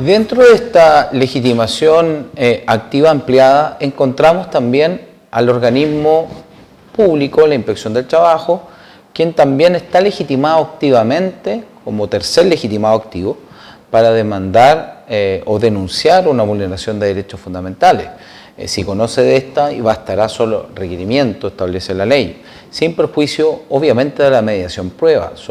Y dentro de esta legitimación activa ampliada encontramos también al organismo público, la Inspección del Trabajo, quien también está legitimado activamente, como tercer legitimado activo, para demandar o denunciar una vulneración de derechos fundamentales. Si conoce de esta, y bastará solo requerimiento, establece la ley, sin perjuicio, obviamente, de la mediación previa.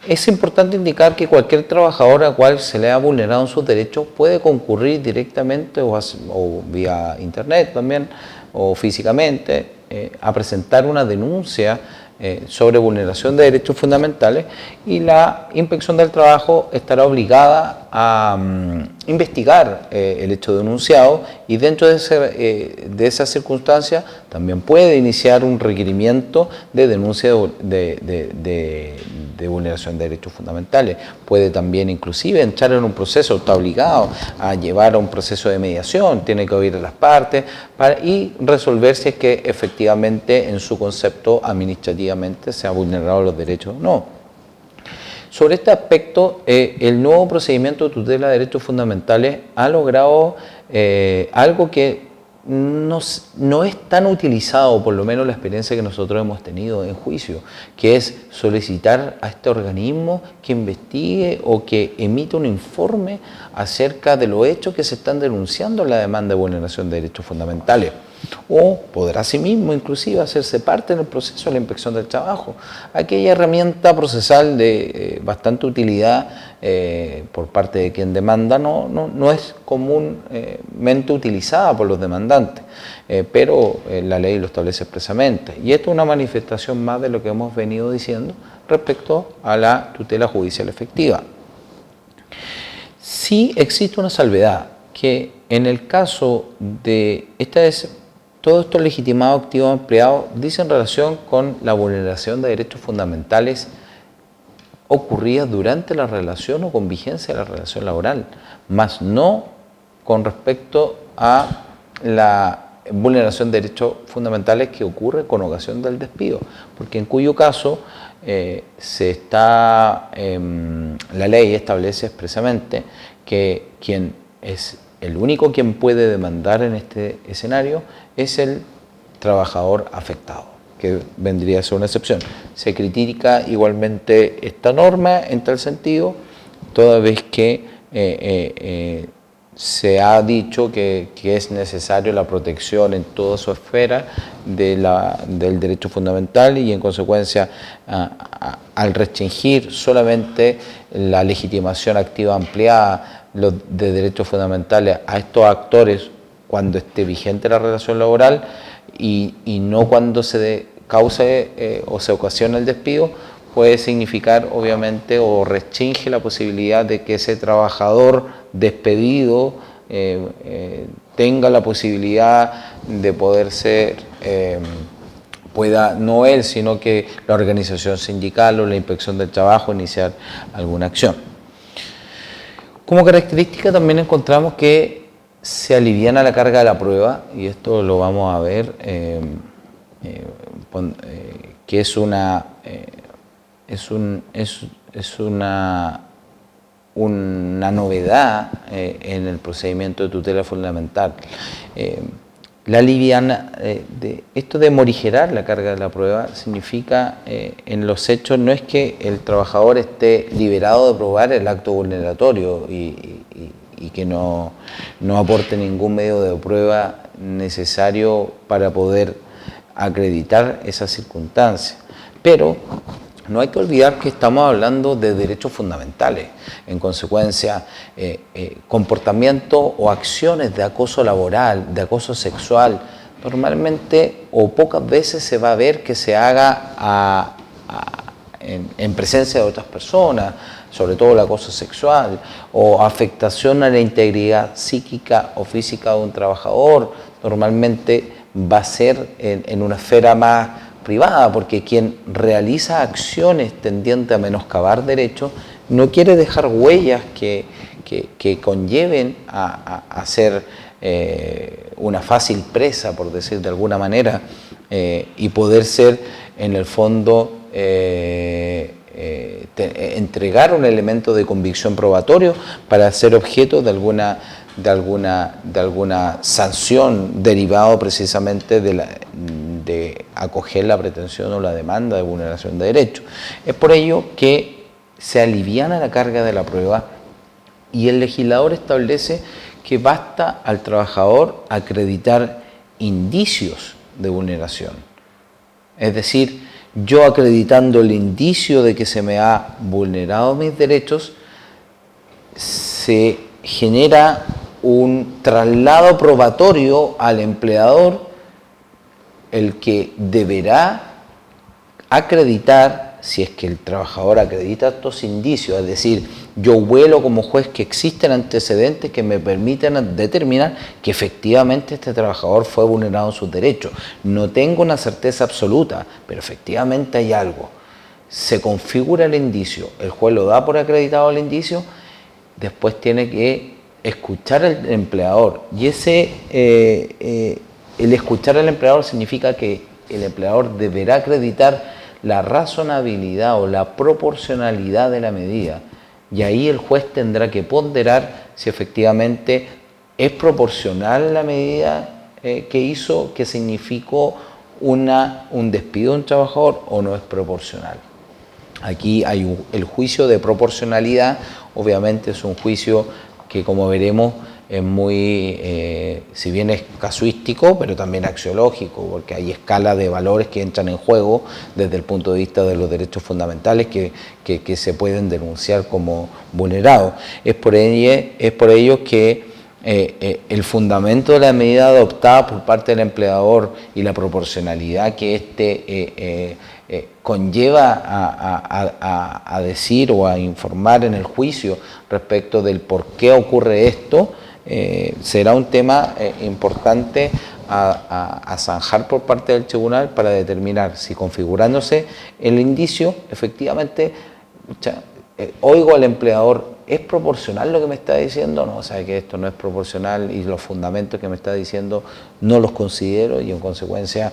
Es importante indicar que cualquier trabajador al cual se le ha vulnerado en sus derechos puede concurrir directamente o vía internet también, o físicamente, a presentar una denuncia sobre vulneración de derechos fundamentales, y la Inspección del Trabajo estará obligada a investigar el hecho denunciado, y dentro de esa circunstancia también puede iniciar un requerimiento de denuncia de vulneración de derechos fundamentales. Puede también inclusive entrar en un proceso, está obligado a llevar a un proceso de mediación, tiene que oír a las partes y resolver si es que efectivamente en su concepto administrativamente se ha vulnerado los derechos o no. Sobre este aspecto, el nuevo procedimiento de tutela de derechos fundamentales ha logrado algo que no es tan utilizado, por lo menos la experiencia que nosotros hemos tenido en juicio, que es solicitar a este organismo que investigue o que emita un informe acerca de los hechos que se están denunciando en la demanda de vulneración de derechos fundamentales. O podrá asimismo inclusive hacerse parte en el proceso de la Inspección del Trabajo, aquella herramienta procesal de bastante utilidad por parte de quien demanda, no es comúnmente utilizada por los demandantes, pero la ley lo establece expresamente. Y esto es una manifestación más de lo que hemos venido diciendo respecto a la tutela judicial efectiva. Sí existe una salvedad, que en el caso de todo esto legitimado activo ampliado dice en relación con la vulneración de derechos fundamentales ocurridas durante la relación o con vigencia de la relación laboral, más no con respecto a la vulneración de derechos fundamentales que ocurre con ocasión del despido, porque en cuyo caso la ley establece expresamente que quien es el único quien puede demandar en este escenario es el trabajador afectado, que vendría a ser una excepción. Se critica igualmente esta norma en tal sentido, toda vez que se ha dicho que es necesario la protección en toda su esfera del derecho fundamental, y en consecuencia al restringir solamente la legitimación activa ampliada de derechos fundamentales a estos actores cuando esté vigente la relación laboral y no cuando se cause o se ocasiona el despido, puede significar obviamente o restringe la posibilidad de que ese trabajador despedido tenga la posibilidad de poder ser, no él, sino que la organización sindical o la Inspección del Trabajo iniciar alguna acción. Como característica también encontramos que se aliviana la carga de la prueba, y esto lo vamos a ver, que es una novedad en el procedimiento de tutela fundamental. La liviana, esto de morigerar la carga de la prueba significa en los hechos no es que el trabajador esté liberado de probar el acto vulneratorio y que no aporte ningún medio de prueba necesario para poder acreditar esa circunstancia, pero no hay que olvidar que estamos hablando de derechos fundamentales. En consecuencia, comportamiento o acciones de acoso laboral, de acoso sexual, normalmente o pocas veces se va a ver que se haga en presencia de otras personas, sobre todo el acoso sexual o afectación a la integridad psíquica o física de un trabajador. Normalmente va a ser en una esfera más privada, porque quien realiza acciones tendientes a menoscabar derechos no quiere dejar huellas que conlleven a ser una fácil presa, por decir de alguna manera, y poder ser en el fondo entregar un elemento de convicción probatorio para ser objeto de alguna sanción derivado precisamente de acoger la pretensión o la demanda de vulneración de derechos. Es por ello que se aliviana la carga de la prueba y el legislador establece que basta al trabajador acreditar indicios de vulneración. Es decir, yo acreditando el indicio de que se me ha vulnerado mis derechos, se genera un traslado probatorio al empleador, el que deberá acreditar, si es que el trabajador acredita estos indicios, es decir, yo huelo como juez que existen antecedentes que me permiten determinar que efectivamente este trabajador fue vulnerado en sus derechos. No tengo una certeza absoluta, pero efectivamente hay algo. Se configura el indicio, el juez lo da por acreditado el indicio, después tiene que escuchar al empleador. Y el escuchar al empleador significa que el empleador deberá acreditar la razonabilidad o la proporcionalidad de la medida. Y ahí el juez tendrá que ponderar si efectivamente es proporcional la medida que hizo, que significó un despido de un trabajador, o no es proporcional. Aquí hay el juicio de proporcionalidad, obviamente es un juicio que, como veremos, es muy, si bien es casuístico, pero también axiológico, porque hay escalas de valores que entran en juego desde el punto de vista de los derechos fundamentales que se pueden denunciar como vulnerados. Es por ello que el fundamento de la medida adoptada por parte del empleador y la proporcionalidad que éste conlleva a decir o a informar en el juicio respecto del por qué ocurre esto, será un tema importante a zanjar por parte del tribunal para determinar si, configurándose el indicio, efectivamente oigo al empleador, ¿es proporcional lo que me está diciendo? No, sabe que esto no es proporcional y los fundamentos que me está diciendo no los considero, y en consecuencia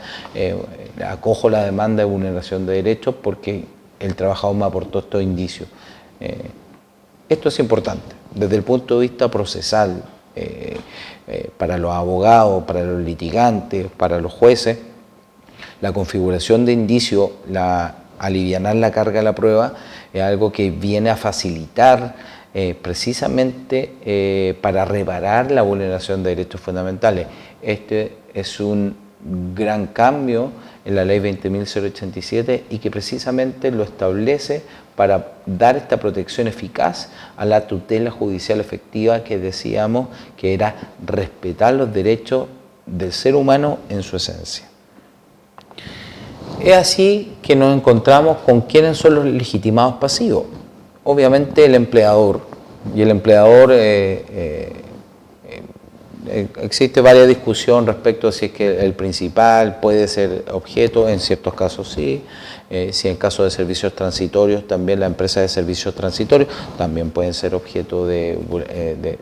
acojo la demanda de vulneración de derechos porque el trabajador me aportó estos indicios. Esto es importante desde el punto de vista procesal, para los abogados, para los litigantes, para los jueces. La configuración de indicio, alivianar la carga de la prueba, es algo que viene a facilitar precisamente para reparar la vulneración de derechos fundamentales. Este es un gran cambio en la ley 20.087 y que precisamente lo establece para dar esta protección eficaz a la tutela judicial efectiva que decíamos que era respetar los derechos del ser humano en su esencia. Es así que nos encontramos con quiénes son los legitimados pasivos. Obviamente el empleador, y el empleador existe varias discusión respecto a si es que el principal puede ser objeto, en ciertos casos sí, si en caso de servicios transitorios, también la empresa de servicios transitorios también pueden ser objeto de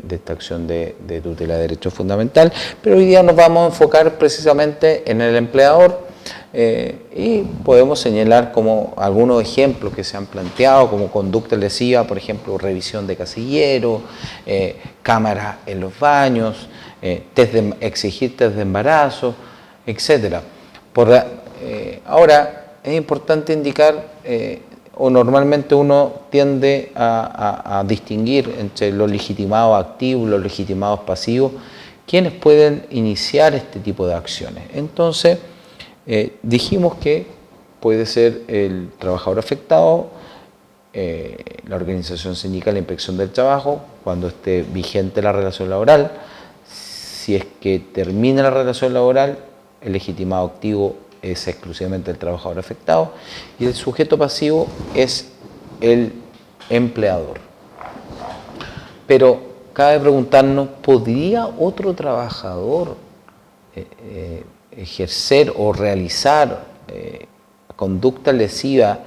esta acción de tutela de derechos fundamentales, pero hoy día nos vamos a enfocar precisamente en el empleador. Y podemos señalar como algunos ejemplos que se han planteado, como conducta lesiva, por ejemplo, revisión de casillero, cámaras en los baños, exigir test de embarazo, etc. Ahora, es importante indicar, o normalmente uno tiende a distinguir entre los legitimados activos y los legitimados pasivos, quienes pueden iniciar este tipo de acciones. Entonces, dijimos que puede ser el trabajador afectado, la organización sindical, la inspección del trabajo, cuando esté vigente la relación laboral. Si es que termina la relación laboral, el legitimado activo es exclusivamente el trabajador afectado y el sujeto pasivo es el empleador. Pero cabe preguntarnos, ¿podría otro trabajador ejercer o realizar conducta lesiva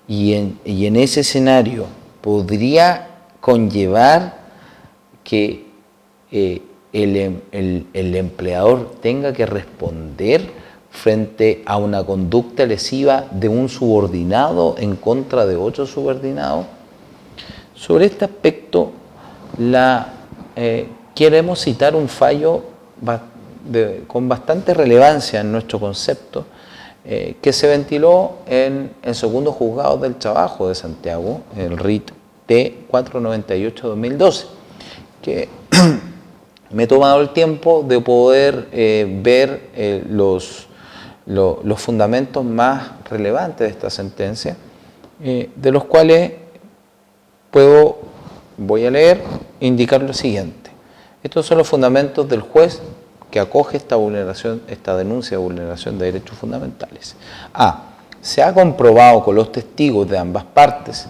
y en ese escenario podría conllevar que el empleador tenga que responder frente a una conducta lesiva de un subordinado en contra de otro subordinado? Sobre este aspecto, queremos citar un fallo con bastante relevancia en nuestro concepto, que se ventiló en el segundo juzgado del trabajo de Santiago, el RIT T498-2012, que me he tomado el tiempo de poder ver los fundamentos más relevantes de esta sentencia, de los cuales voy a leer e indicar lo siguiente. Estos son los fundamentos del juez que acoge esta denuncia de vulneración de derechos fundamentales. A. Se ha comprobado con los testigos de ambas partes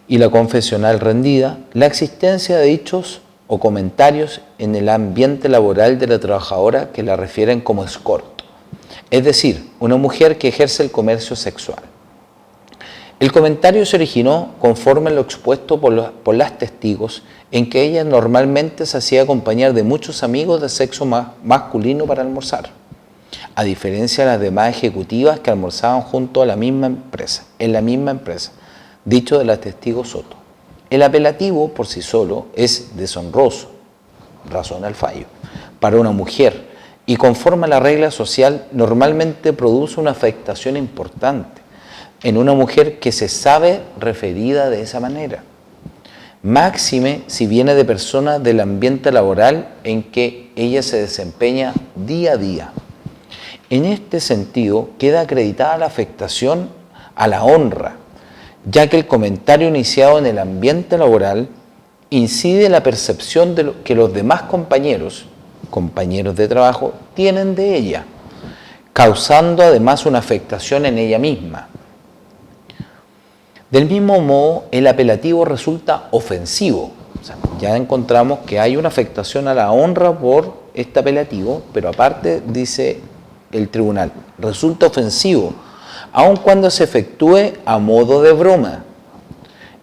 y la confesional rendida la existencia de dichos o comentarios en el ambiente laboral de la trabajadora que la refieren como escort, es decir, una mujer que ejerce el comercio sexual. El comentario se originó conforme a lo expuesto por las testigos, en que ella normalmente se hacía acompañar de muchos amigos de sexo masculino para almorzar, a diferencia de las demás ejecutivas que almorzaban junto a la misma empresa, dicho de la testigo Soto. El apelativo por sí solo es deshonroso, razón al fallo, para una mujer, y conforme a la regla social normalmente produce una afectación importante en una mujer que se sabe referida de esa manera. Máxime si viene de personas del ambiente laboral en que ella se desempeña día a día. En este sentido, queda acreditada la afectación a la honra, ya que el comentario iniciado en el ambiente laboral incide en la percepción de que los demás compañeros de trabajo, tienen de ella, causando además una afectación en ella misma. Del mismo modo, el apelativo resulta ofensivo. O sea, ya encontramos que hay una afectación a la honra por este apelativo, pero aparte, dice el tribunal, resulta ofensivo, aun cuando se efectúe a modo de broma.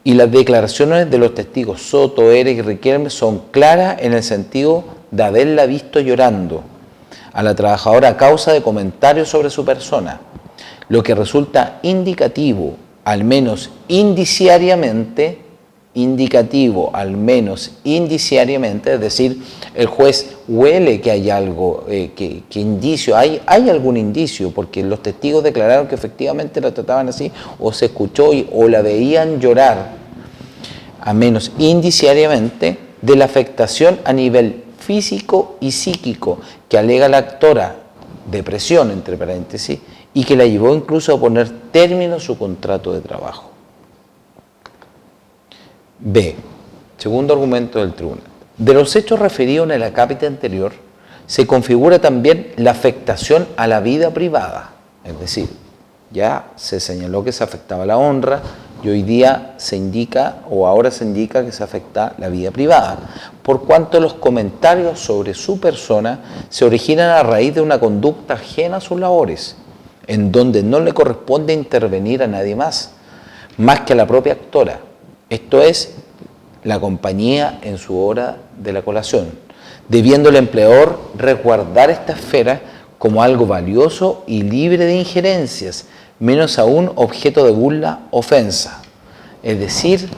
Y las declaraciones de los testigos Soto, Eric y Riquelme son claras en el sentido de haberla visto llorando a la trabajadora a causa de comentarios sobre su persona, lo que resulta indicativo, al menos indiciariamente, es decir, el juez huele que hay algo, que indicio, hay algún indicio, porque los testigos declararon que efectivamente la trataban así, o se escuchó o la veían llorar, al menos indiciariamente, de la afectación a nivel físico y psíquico que alega la actora, depresión entre paréntesis, y que la llevó incluso a poner término a su contrato de trabajo. B. Segundo argumento del tribunal. De los hechos referidos en el acápite anterior, se configura también la afectación a la vida privada. Es decir, ya se señaló que se afectaba la honra y hoy día se indica, o ahora se indica, que se afecta la vida privada, por cuanto los comentarios sobre su persona se originan a raíz de una conducta ajena a sus labores, en donde no le corresponde intervenir a nadie más que a la propia actora. Esto es, la compañía en su hora de la colación, debiendo el empleador resguardar esta esfera como algo valioso y libre de injerencias, menos aún objeto de burla, ofensa. Es decir,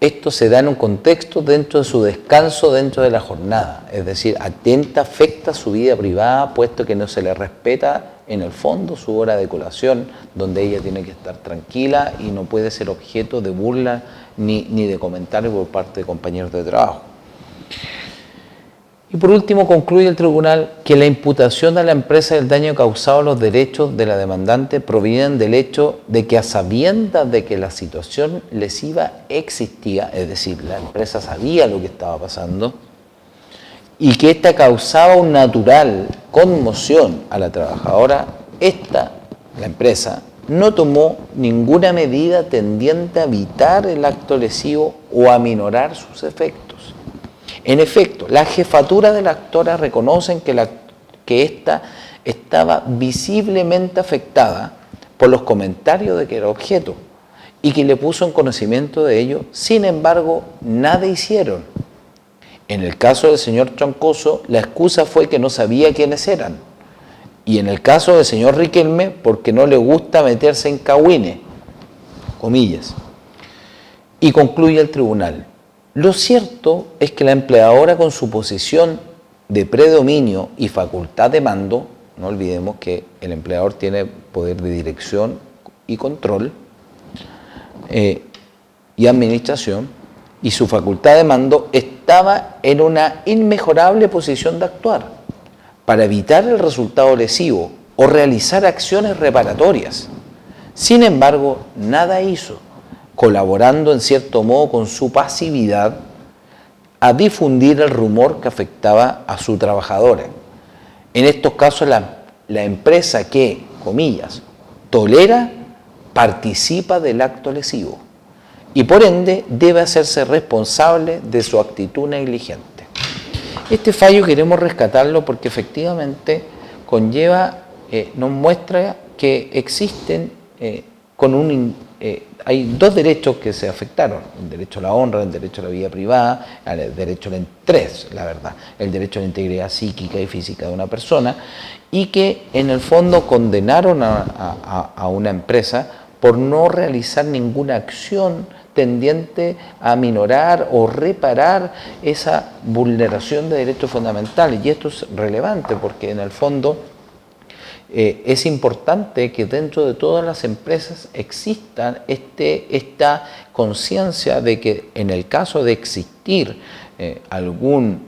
esto se da en un contexto dentro de su descanso dentro de la jornada, es decir, afecta su vida privada, puesto que no se le respeta en el fondo su hora de colación, donde ella tiene que estar tranquila y no puede ser objeto de burla ni de comentarios por parte de compañeros de trabajo. Y por último, concluye el tribunal que la imputación a la empresa del daño causado a los derechos de la demandante provienen del hecho de que, a sabiendas de que la situación lesiva existía, es decir, la empresa sabía lo que estaba pasando, y que ésta causaba una natural conmoción a la trabajadora, la empresa, no tomó ninguna medida tendiente a evitar el acto lesivo o a minorar sus efectos. En efecto, la jefatura de la actora reconocen que ésta estaba visiblemente afectada por los comentarios de que era objeto y que le puso en conocimiento de ello. Sin embargo, nada hicieron. En el caso del señor Troncoso, la excusa fue que no sabía quiénes eran. Y en el caso del señor Riquelme, porque no le gusta meterse en cagüines, comillas. Y concluye el tribunal. Lo cierto es que la empleadora, con su posición de predominio y facultad de mando, no olvidemos que el empleador tiene poder de dirección y control y administración, y su facultad de mando estaba en una inmejorable posición de actuar para evitar el resultado lesivo o realizar acciones reparatorias. Sin embargo, nada hizo, colaborando en cierto modo con su pasividad a difundir el rumor que afectaba a su trabajadora. En estos casos, la empresa que, comillas, tolera, participa del acto lesivo y por ende debe hacerse responsable de su actitud negligente. Este fallo queremos rescatarlo porque efectivamente nos muestra que existen hay dos derechos que se afectaron: el derecho a la honra, el derecho a la vida privada, el derecho a la verdad, el derecho a la integridad psíquica y física de una persona, y que en el fondo condenaron a una empresa por no realizar ninguna acción tendiente a minorar o reparar esa vulneración de derechos fundamentales. Y esto es relevante porque en el fondo es importante que dentro de todas las empresas exista esta conciencia de que en el caso de existir alguna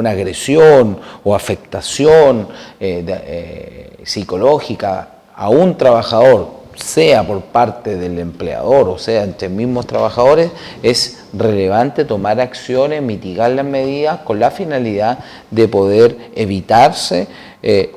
agresión o afectación psicológica a un trabajador, sea por parte del empleador o sea entre mismos trabajadores, es relevante tomar acciones, mitigar las medidas con la finalidad de poder evitarse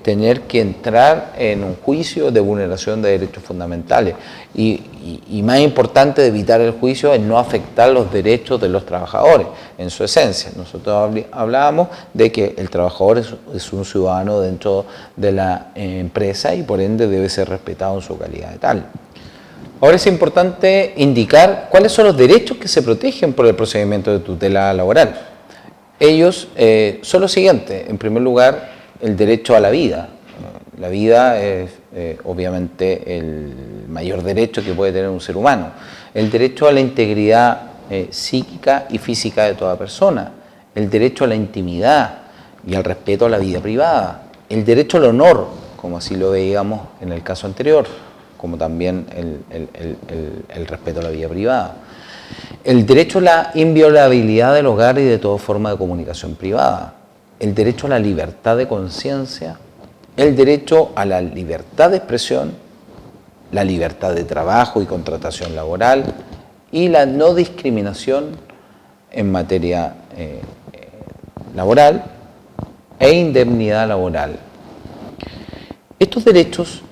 tener que entrar en un juicio de vulneración de derechos fundamentales. Y más importante de evitar el juicio es no afectar los derechos de los trabajadores en su esencia. Nosotros hablábamos de que el trabajador es un ciudadano dentro de la empresa y por ende debe ser respetado en su calidad de tal. Ahora es importante indicar cuáles son los derechos que se protegen por el procedimiento de tutela laboral. Ellos son los siguientes. En primer lugar, el derecho a la vida. La vida es obviamente el mayor derecho que puede tener un ser humano. El derecho a la integridad psíquica y física de toda persona. El derecho a la intimidad y al respeto a la vida privada. El derecho al honor, como así lo veíamos en el caso anterior, como también el respeto a la vida privada. El derecho a la inviolabilidad del hogar y de toda forma de comunicación privada. El derecho a la libertad de conciencia, el derecho a la libertad de expresión, la libertad de trabajo y contratación laboral y la no discriminación en materia laboral e indemnidad laboral. Estos derechos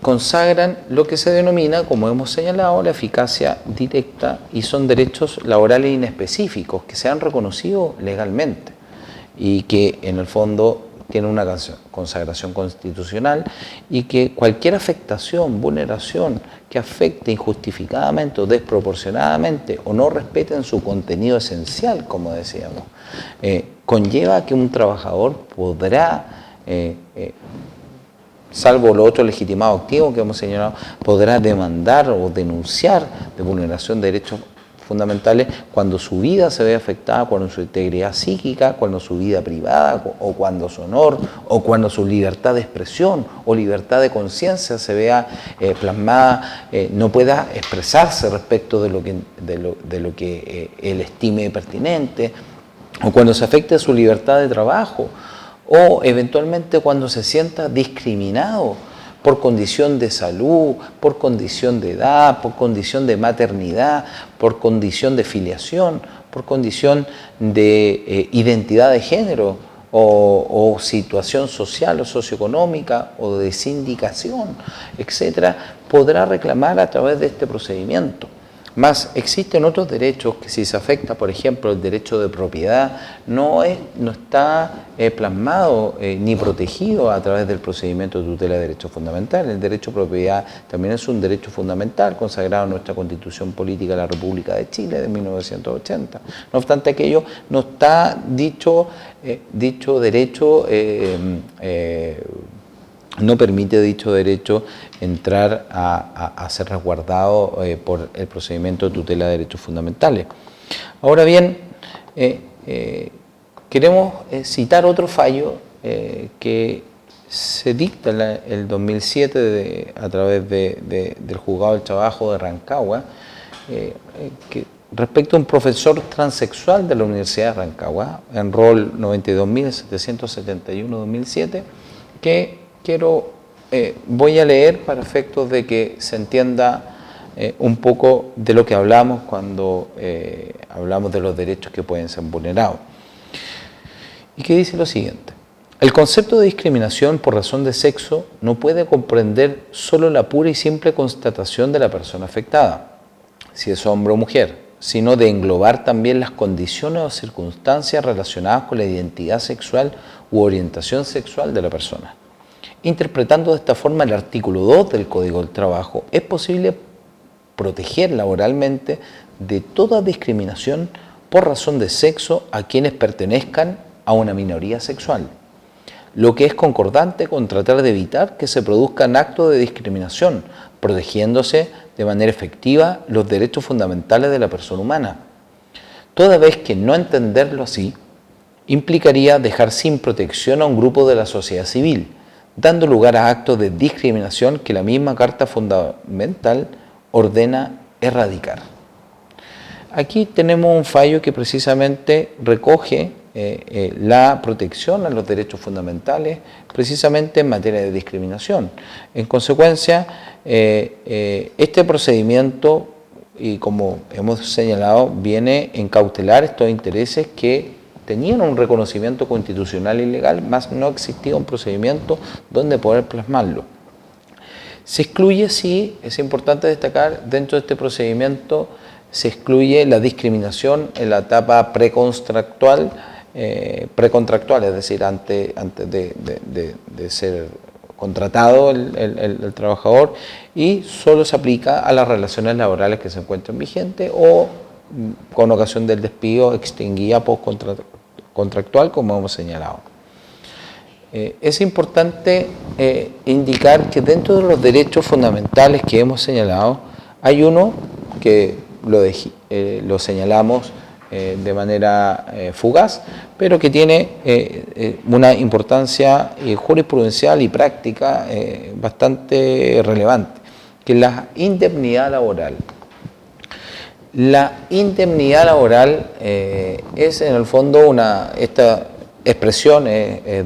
consagran lo que se denomina, como hemos señalado, la eficacia directa y son derechos laborales inespecíficos que se han reconocido legalmente y que en el fondo tienen una consagración constitucional y que cualquier afectación, vulneración que afecte injustificadamente o desproporcionadamente o no respete en su contenido esencial, como decíamos, conlleva que un trabajador podrá, salvo lo otro legitimado activo que hemos señalado, podrá demandar o denunciar de vulneración de derechos fundamentales cuando su vida se ve afectada, cuando su integridad psíquica, cuando su vida privada o cuando su honor o cuando su libertad de expresión o libertad de conciencia se vea plasmada, no pueda expresarse respecto de lo que él estime pertinente, o cuando se afecte su libertad de trabajo o eventualmente cuando se sienta discriminado por condición de salud, por condición de edad, por condición de maternidad, por condición de filiación, por condición de identidad de género o situación social o socioeconómica o de sindicación, etcétera, podrá reclamar a través de este procedimiento. Más existen otros derechos que si se afecta, por ejemplo, el derecho de propiedad, no está plasmado ni protegido a través del procedimiento de tutela de derechos fundamentales. El derecho de propiedad también es un derecho fundamental consagrado en nuestra Constitución Política de la República de Chile de 1980. No obstante aquello, no está dicho derecho no permite dicho derecho entrar a ser resguardado por el procedimiento de tutela de derechos fundamentales. Ahora bien, queremos citar otro fallo que se dicta en el 2007 a través del Juzgado del Trabajo de Rancagua, respecto a un profesor transexual de la Universidad de Rancagua, en rol 92.771-2007, que voy a leer para efectos de que se entienda un poco de lo que hablamos cuando hablamos de los derechos que pueden ser vulnerados. Y que dice lo siguiente: el concepto de discriminación por razón de sexo no puede comprender solo la pura y simple constatación de la persona afectada, si es hombre o mujer, sino de englobar también las condiciones o circunstancias relacionadas con la identidad sexual u orientación sexual de la persona. Interpretando de esta forma el artículo 2 del Código del Trabajo, es posible proteger laboralmente de toda discriminación por razón de sexo a quienes pertenezcan a una minoría sexual, lo que es concordante con tratar de evitar que se produzcan actos de discriminación, protegiéndose de manera efectiva los derechos fundamentales de la persona humana. Toda vez que no entenderlo así implicaría dejar sin protección a un grupo de la sociedad civil, dando lugar a actos de discriminación que la misma Carta Fundamental ordena erradicar. Aquí tenemos un fallo que precisamente recoge la protección a los derechos fundamentales, precisamente en materia de discriminación. En consecuencia, este procedimiento, y como hemos señalado, viene a encautelar estos intereses que tenían un reconocimiento constitucional y legal, más no existía un procedimiento donde poder plasmarlo. Se excluye, sí, es importante destacar, dentro de este procedimiento se excluye la discriminación en la etapa precontractual, es decir, antes de ser contratado el trabajador, y solo se aplica a las relaciones laborales que se encuentran vigentes o con ocasión del despido extinguida postcontractual, como hemos señalado. Es importante indicar que dentro de los derechos fundamentales que hemos señalado, hay uno que lo señalamos de manera fugaz, pero que tiene una importancia jurisprudencial y práctica bastante relevante, que es la indemnidad laboral. La indemnidad laboral es en el fondo esta expresión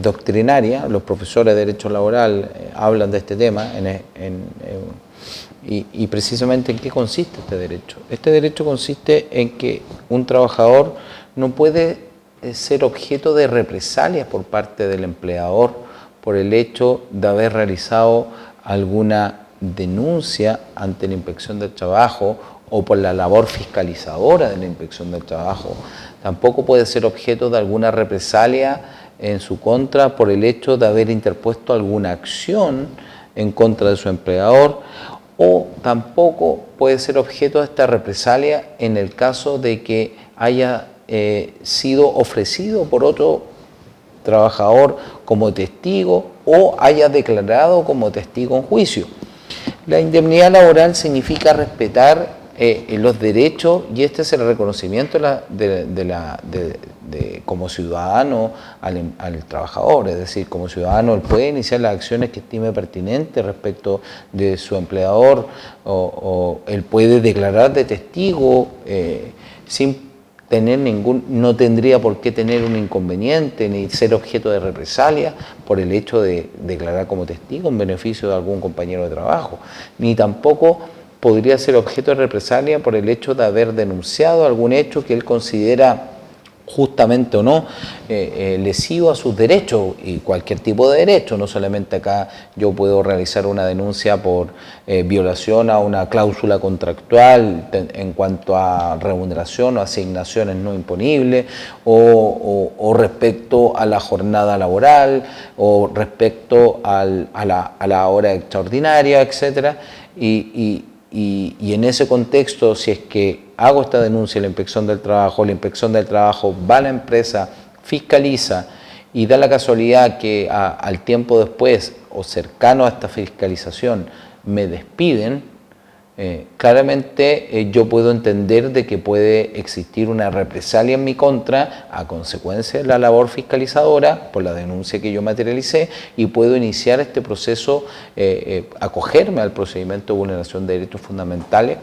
doctrinaria. Los profesores de Derecho Laboral hablan de este tema y precisamente en qué consiste este derecho. Este derecho consiste en que un trabajador no puede ser objeto de represalias por parte del empleador por el hecho de haber realizado alguna denuncia ante la Inspección del Trabajo o por la labor fiscalizadora de la Inspección del Trabajo. Tampoco puede ser objeto de alguna represalia en su contra por el hecho de haber interpuesto alguna acción en contra de su empleador, o tampoco puede ser objeto de esta represalia en el caso de que haya sido ofrecido por otro trabajador como testigo o haya declarado como testigo en juicio. La indemnidad laboral significa respetar los derechos, y este es el reconocimiento como ciudadano al trabajador, es decir, como ciudadano él puede iniciar las acciones que estime pertinentes respecto de su empleador, o él puede declarar de testigo sin tener no tendría por qué tener un inconveniente ni ser objeto de represalia por el hecho de declarar como testigo en beneficio de algún compañero de trabajo, ni tampoco podría ser objeto de represalia por el hecho de haber denunciado algún hecho que él considera justamente o no lesivo a sus derechos, y cualquier tipo de derecho. No solamente acá yo puedo realizar una denuncia por violación a una cláusula contractual en cuanto a remuneración o asignaciones no imponibles, o respecto a la jornada laboral, o respecto a la hora extraordinaria, etcétera. Y en ese contexto, si es que hago esta denuncia a la Inspección del Trabajo va a la empresa, fiscaliza, y da la casualidad que al tiempo después o cercano a esta fiscalización me despiden, claramente yo puedo entender de que puede existir una represalia en mi contra a consecuencia de la labor fiscalizadora por la denuncia que yo materialicé, y puedo iniciar este proceso, acogerme al procedimiento de vulneración de derechos fundamentales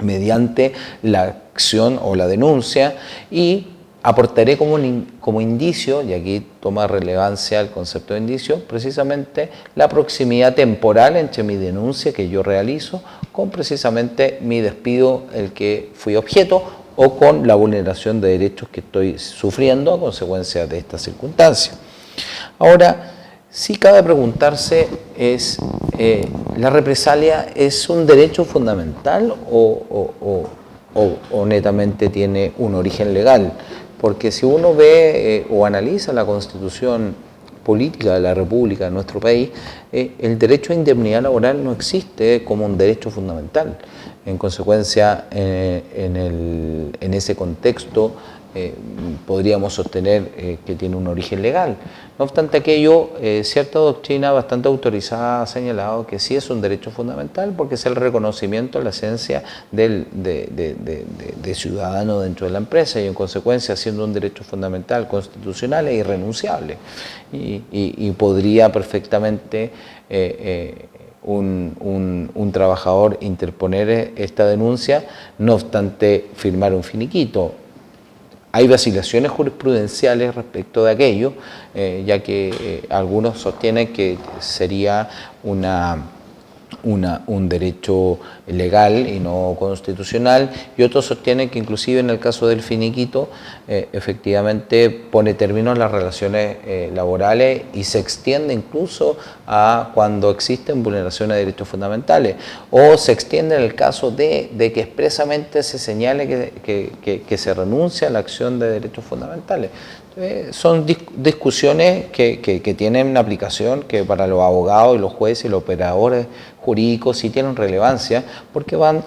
mediante la acción o la denuncia, y aportaré como indicio, y aquí toma relevancia el concepto de indicio, precisamente la proximidad temporal entre mi denuncia que yo realizo con precisamente mi despido, el que fui objeto, o con la vulneración de derechos que estoy sufriendo a consecuencia de esta circunstancia. Ahora, sí cabe preguntarse, ¿la represalia es un derecho fundamental o netamente tiene un origen legal? Porque si uno ve o analiza la Constitución política de la República de nuestro país, el derecho a indemnidad laboral no existe como un derecho fundamental. En consecuencia, en ese contexto, podríamos sostener que tiene un origen legal. No obstante aquello, cierta doctrina bastante autorizada ha señalado que sí es un derecho fundamental, porque es el reconocimiento de la esencia de ciudadano dentro de la empresa, y en consecuencia, siendo un derecho fundamental constitucional e irrenunciable, y podría perfectamente un trabajador interponer esta denuncia, no obstante firmar un finiquito. Hay vacilaciones jurisprudenciales respecto de aquello, ya que algunos sostienen que sería un derecho legal y no constitucional, y otros sostienen que inclusive en el caso del finiquito efectivamente pone término a las relaciones laborales y se extiende incluso a cuando existen vulneraciones de derechos fundamentales, o se extiende en el caso de que expresamente se señale que se renuncia a la acción de derechos fundamentales. Son discusiones que tienen aplicación, que para los abogados y los jueces y los operadores jurídicos sí tienen relevancia, porque van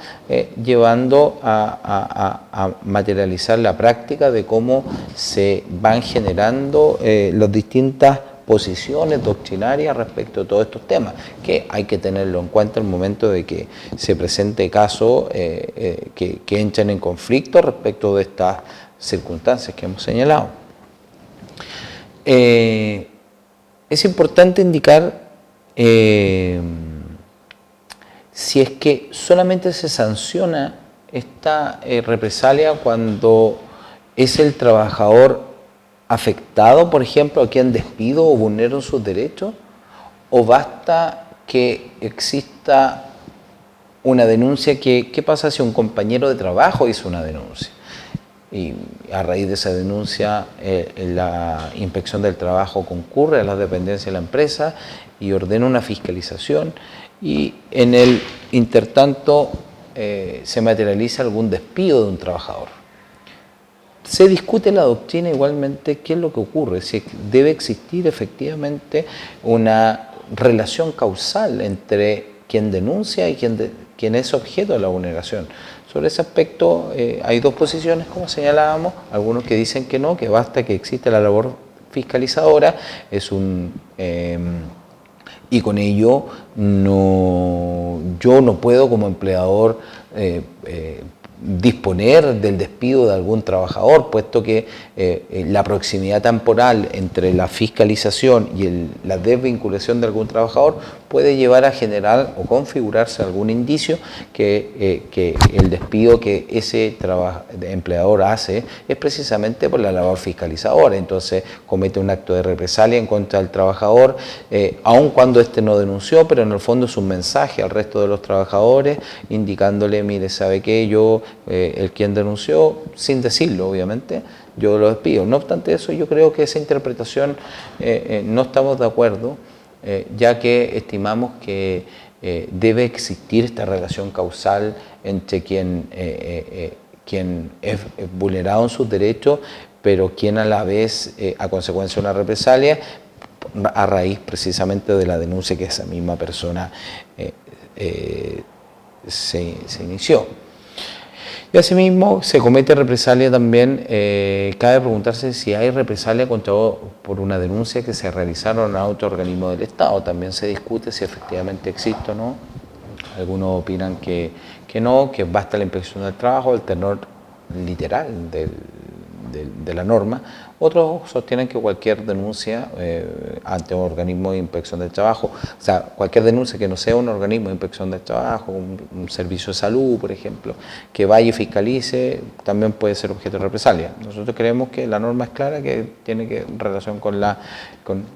llevando a materializar la práctica de cómo se van generando las distintas posiciones doctrinarias respecto a todos estos temas, que hay que tenerlo en cuenta en el momento de que se presente casos que entren en conflicto respecto de estas circunstancias que hemos señalado. Es importante indicar si es que solamente se sanciona esta represalia cuando es el trabajador afectado, por ejemplo, a quien despido o vulnero sus derechos, o basta que exista una denuncia. ¿Qué pasa si un compañero de trabajo hizo una denuncia? Y a raíz de esa denuncia la Inspección del Trabajo concurre a las dependencias de la empresa y ordena una fiscalización, y en el intertanto se materializa algún despido de un trabajador. Se discute en la doctrina igualmente qué es lo que ocurre, si debe existir efectivamente una relación causal entre quien denuncia y quien es objeto de la vulneración. Sobre ese aspecto hay dos posiciones, como señalábamos, algunos que dicen que no, que basta que exista la labor fiscalizadora, y con ello yo no puedo como empleador disponer del despido de algún trabajador, puesto que la proximidad temporal entre la fiscalización y la desvinculación de algún trabajador puede llevar a generar o configurarse algún indicio que el despido que ese empleador hace es precisamente por la labor fiscalizadora. Entonces comete un acto de represalia en contra del trabajador, aun cuando éste no denunció, pero en el fondo es un mensaje al resto de los trabajadores indicándole, mire, ¿sabe qué? Yo, el quien denunció, sin decirlo obviamente, yo lo despido. No obstante eso, yo creo que esa interpretación no estamos de acuerdo, ya que estimamos que debe existir esta relación causal entre quien es vulnerado en sus derechos, pero quien a la vez, a consecuencia de una represalia, a raíz precisamente de la denuncia que esa misma persona se inició. Y asimismo se comete represalia también, cabe preguntarse si hay represalia por una denuncia que se realizaron a otro organismo del Estado. También se discute si efectivamente existe o no. Algunos opinan que no, que basta la inspección del trabajo, el tenor literal de la norma. Otros sostienen que cualquier denuncia ante un organismo de inspección del trabajo, o sea, cualquier denuncia que no sea un organismo de inspección del trabajo, un servicio de salud, por ejemplo, que vaya y fiscalice, también puede ser objeto de represalia. Nosotros creemos que la norma es clara, que tiene relación con la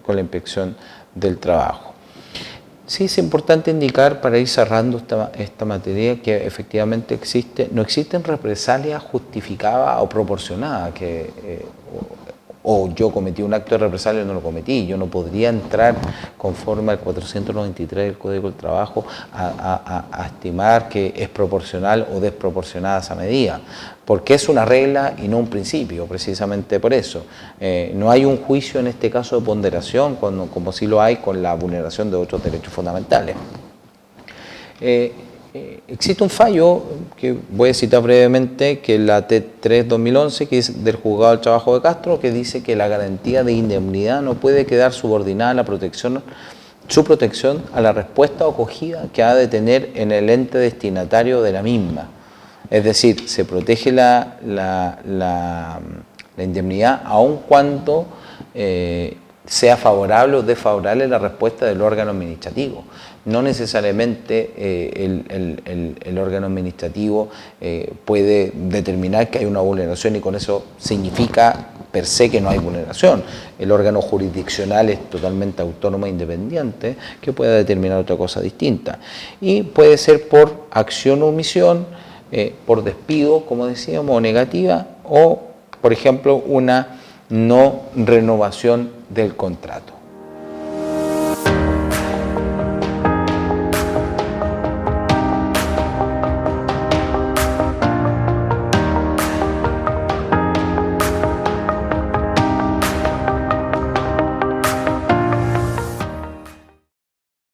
inspección del trabajo. Sí, es importante indicar, para ir cerrando esta materia, que efectivamente no existen represalias justificadas o proporcionadas, o yo cometí un acto de represalia y no lo cometí. Yo no podría entrar conforme al 493 del Código del Trabajo a estimar que es proporcional o desproporcionada esa medida, porque es una regla y no un principio, precisamente por eso. No hay un juicio en este caso de ponderación, como sí lo hay con la vulneración de otros derechos fundamentales. Existe un fallo que voy a citar brevemente, que es la T3-2011, que es del Juzgado del Trabajo de Castro, que dice que la garantía de indemnidad no puede quedar subordinada a su protección a la respuesta o acogida que ha de tener en el ente destinatario de la misma. Es decir, se protege la indemnidad aun cuando sea favorable o desfavorable la respuesta del órgano administrativo. No necesariamente el órgano administrativo puede determinar que hay una vulneración y con eso significa per se que no hay vulneración. El órgano jurisdiccional es totalmente autónomo e independiente, que pueda determinar otra cosa distinta. Y puede ser por acción o omisión, por despido, como decíamos, o negativa, o, por ejemplo, una no renovación del contrato.